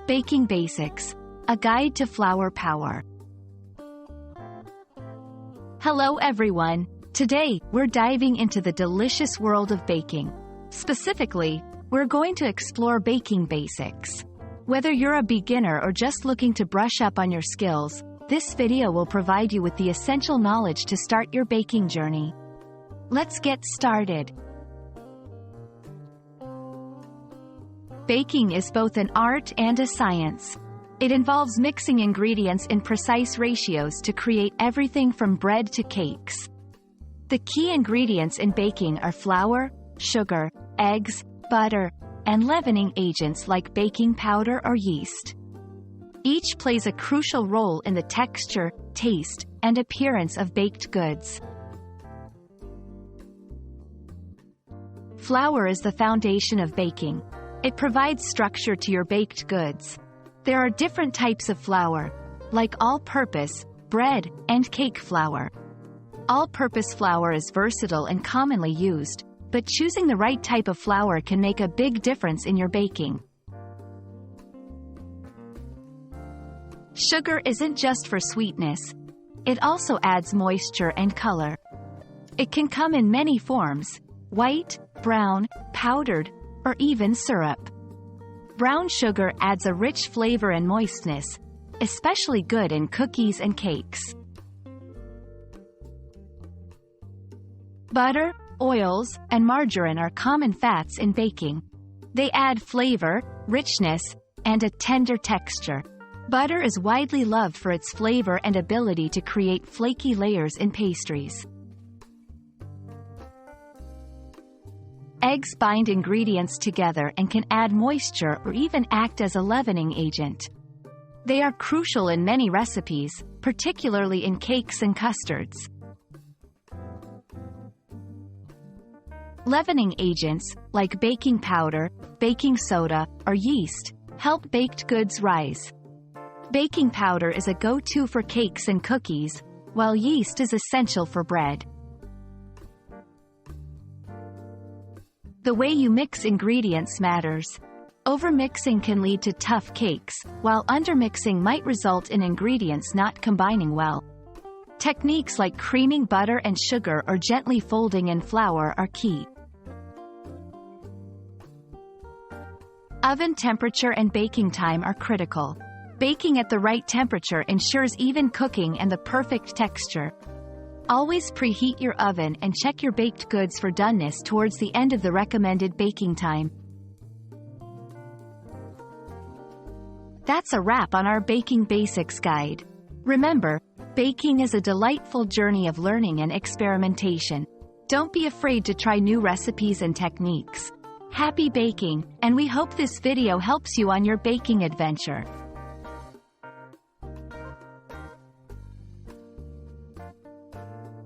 Baking Basics, a guide to flour power. Hello everyone. Today, we're diving into the delicious world of baking. Specifically, we're going to explore baking basics. Whether you're a beginner or just looking to brush up on your skills, this video will provide you with the essential knowledge to start your baking journey. Let's get started. Baking is both an art and a science. It involves mixing ingredients in precise ratios to create everything from bread to cakes. The key ingredients in baking are flour, sugar, eggs, butter, and leavening agents like baking powder or yeast. Each plays a crucial role in the texture, taste, and appearance of baked goods. Flour is the foundation of baking. It provides structure to your baked goods. There are different types of flour, like all-purpose, bread, and cake flour. All-purpose flour is versatile and commonly used, but choosing the right type of flour can make a big difference in your baking. Sugar isn't just for sweetness. It also adds moisture and color. It can come in many forms: white, brown, powdered, or even syrup. Brown sugar adds a rich flavor and moistness, especially good in cookies and cakes. Butter, oils, and margarine are common fats in baking. They add flavor, richness, and a tender texture. Butter is widely loved for its flavor and ability to create flaky layers in pastries. Eggs bind ingredients together and can add moisture or even act as a leavening agent. They are crucial in many recipes, particularly in cakes and custards. Leavening agents, like baking powder, baking soda, or yeast, help baked goods rise. Baking powder is a go-to for cakes and cookies, while yeast is essential for bread. The way you mix ingredients matters. Overmixing can lead to tough cakes, while undermixing might result in ingredients not combining well. Techniques like creaming butter and sugar or gently folding in flour are key. Oven temperature and baking time are critical. Baking at the right temperature ensures even cooking and the perfect texture. Always preheat your oven and check your baked goods for doneness towards the end of the recommended baking time. That's a wrap on our Baking Basics guide. Remember, baking is a delightful journey of learning and experimentation. Don't be afraid to try new recipes and techniques. Happy baking, and we hope this video helps you on your baking adventure.